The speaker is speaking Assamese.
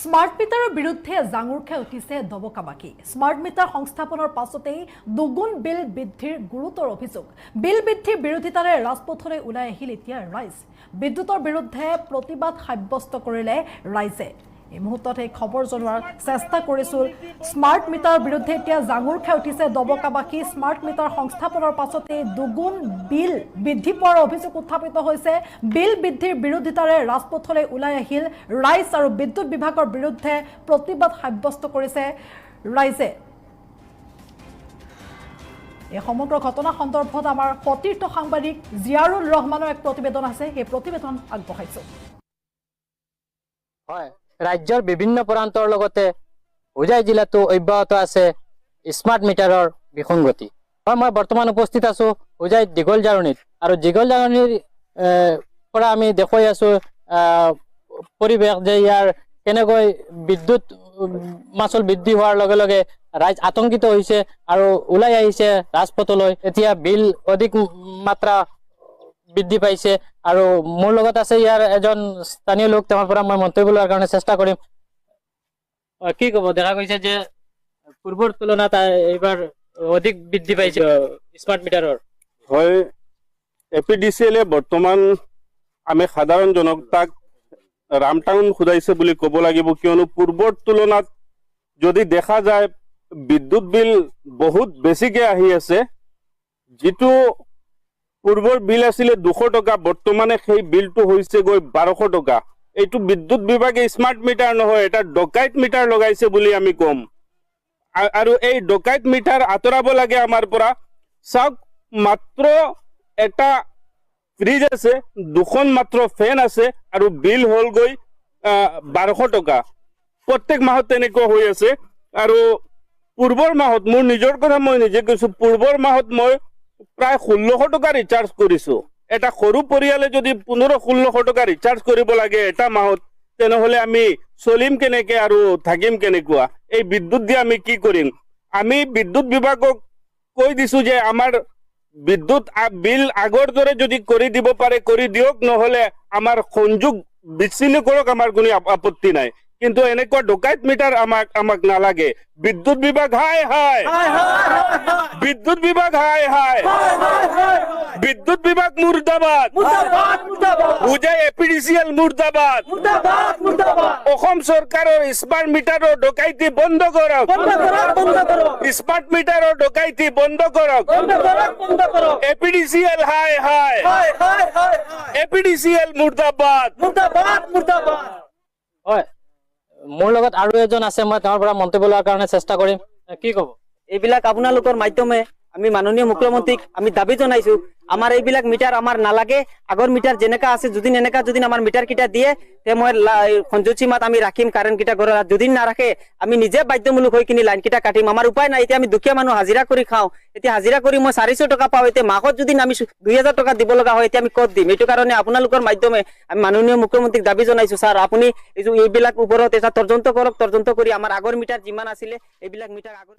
স্মাৰ্ট মিটাৰৰ বিৰুদ্ধে জাঙুৰ খাই উঠিছে দবকাবাকি। স্মাৰ্ট মিটাৰ সংস্থাপনৰ পাছতেই দুগুণ বিল বৃদ্ধিৰ গুৰুতৰ অভিযোগ। বিল বৃদ্ধিৰ বিৰোধিতাৰে ৰাজপথলৈ ওলাই আহিল এতিয়া ৰাইজ। বিদ্যুতৰ বিৰুদ্ধে প্ৰতিবাদ সাব্যস্ত কৰিলে ৰাইজে। এই মুহূৰ্তত এই খবৰ জনোৱাৰ চেষ্টা কৰিছিল। স্মাৰ্ট মিটাৰৰ বিৰুদ্ধে এতিয়া জাঙুৰ খাই উঠিছে দবকাবাকি। স্মাৰ্ট মিটাৰ সংস্থাপনৰ পাছতে দুগুণ বিল বৃদ্ধি পোৱাৰ অভিযোগ উত্থাপিত হৈছে। বিল বৃদ্ধিৰ বিৰোধিতাৰে ৰাজপথলৈ ওলাই আহিল ৰাইজ আৰু বিদ্যুৎ বিভাগৰ বিৰুদ্ধে প্ৰতিবাদ সাব্যস্ত কৰিছে ৰাইজে। এই সমগ্ৰ ঘটনা সন্দৰ্ভত আমাৰ সতীৰ্থ সাংবাদিক জিয়াৰুল ৰহমানৰ এক প্ৰতিবেদন আছে, সেই প্ৰতিবেদন আগবঢ়াইছো। হয়, ৰাজ্যৰ বিভিন্ন প্ৰান্তৰ লগতে হোজাই জিলাতো অব্যাহত আছে স্মাৰ্ট মিটাৰৰ বিসংগতি। হয়, মই বৰ্তমান উপস্থিত আছো হোজাই দীঘল জাৰণীত আৰু দীঘল জাৰণীৰ পৰা আমি দেখুৱাই আছো পৰিৱেশ যে ইয়াৰ কেনেকৈ বিদ্যুৎ মাচুল বৃদ্ধি হোৱাৰ লগে লগে ৰাইজ আতংকিত হৈছে আৰু ওলাই আহিছে ৰাজপথলৈ। এতিয়া বিল অধিক মাত্ৰা বৃদ্ধি পাইছে আৰু মোৰ লগত আছে ইয়াৰ এজন স্থানীয় লোক, তেওঁৰ পৰা মই মন্তব্য লোৱাৰ কাৰণে চেষ্টা কৰিম। কি ক'ব? দেখা গৈছে যে পূৰ্বৰ তুলনাত এইবাৰ অধিক বৃদ্ধি পাইছে স্মাৰ্ট মিটাৰৰ। হয়, APDCL বৰ্তমান আমি সাধাৰণ জনতাক ৰামটাউন খুদাইছে বুলি ক'ব লাগিব, কিয়নো পূৰ্বৰ তুলনাত যদি দেখা যায় বিদ্যুৎ বিল বহুত বেছিকৈ আহি আছে। যিটো পূৰ্বৰ বিল আছিলে 200 টকা, বৰ্তমানে সেই বিলটো হৈছে গৈ 1200 টকা। এইটো বিদ্যুৎ বিভাগে স্মাৰ্ট মিটাৰ নহয়, এটা ডকাইত মিটাৰ লগাইছে বুলি আমি ক'ম। আৰু এই ডকাইত মিটাৰ আঁতৰাব লাগে আমাৰ পৰা। চাওক, মাত্ৰ এটা ফ্ৰিজ আছে, 2খন মাত্ৰ ফেন আছে আৰু বিল হ'ল গৈ 1200 টকা। প্ৰত্যেক মাহত তেনেকুৱা হৈ আছে। আৰু পূৰ্বৰ মাহত, মোৰ নিজৰ কথা মই নিজে কৈছোঁ, পূৰ্বৰ মাহত মই প্ৰায় 1600 টকা ৰিচাৰ্জ কৰিছোঁ। এটা সৰু পৰিয়ালে যদি 1500-1600 টকা ৰিচাৰ্জ কৰিব লাগে এটা মাহত, তেনেহ'লে আমি চলিম কেনেকৈ আৰু থাকিম কেনেকুৱা? এই বিদ্যুৎ দি আমি কি কৰিম? আমি বিদ্যুৎ বিভাগক কৈ দিছোঁ যে আমাৰ বিদ্যুৎ বিল আগৰ দৰে যদি কৰি দিব পাৰে কৰি দিয়ক, নহ'লে আমাৰ সংযোগ বিচ্ছিন্ন কৰক, আমাৰ কোনো আপত্তি নাই। কিন্তু এনেকুৱা ডকাইত মিটাৰ আমাক নালাগে। বিদ্যুৎ বিভাগ হাই হাই, বিদ্যুৎ বিভাগ হাই হাই, বিদ্যুৎ বিভাগ মুৰ্দাবাদ, হোজাই APDCL মুৰ্দাবাদ। অসম চৰকাৰৰ স্মাৰ্ট মিটাৰৰ ডকাইতি বন্ধ কৰক, স্মাৰ্ট মিটাৰৰ ডকাইতি বন্ধ কৰক। APDCL হাই হাই, APDCL মুৰ্দাবাদ। হয়, মোৰ লগত আৰু এজন আছে, মই তেওঁৰ পৰা মন্তব্য লোৱাৰ কাৰণে চেষ্টা কৰিম। কি ক'ব? এইবিলাক আপোনালোকৰ মাধ্যমে আমি মাননীয় মুখ্যমন্ত্ৰীক আমি দাবী জনাইছো, আমাৰ এইবিলাক মিটাৰ আমাৰ নালাগে। আগৰ মিটাৰ যেনেকা আছে, যদি এনেকা যদি আমাৰ মিটাৰ কেইটা দিয়ে তে মই সংযোগ সীমাত আমি ৰাখিম কাৰেণ্ট কেইটা ঘৰত। যদি নাৰাখে আমি নিজে বাধ্যমূলক হৈ কিনি লাইন কেইটা কাটিম। আমাৰ উপায় নাই। এতিয়া আমি দুখীয়া মানুহ হাজিৰা কৰি খাওঁ। এতিয়া হাজিৰা কৰি মই 400 টকা পাওঁ। এতিয়া মাহত যদি আমি 2000 টকা দিব লগা হয়, এতিয়া আমি ক'ত দিম? এইটো কাৰণে আপোনালোকৰ মাধ্যমে আমি মাননীয় মুখ্যমন্ত্ৰীক দাবী জনাইছো, ছাৰ আপুনি এইবিলাক ওপৰত এটা তদন্ত কৰক। তদন্ত কৰি আমাৰ আগৰ মিটাৰ যিমান আছিলে এইবিলাক মিটাৰ আগৰ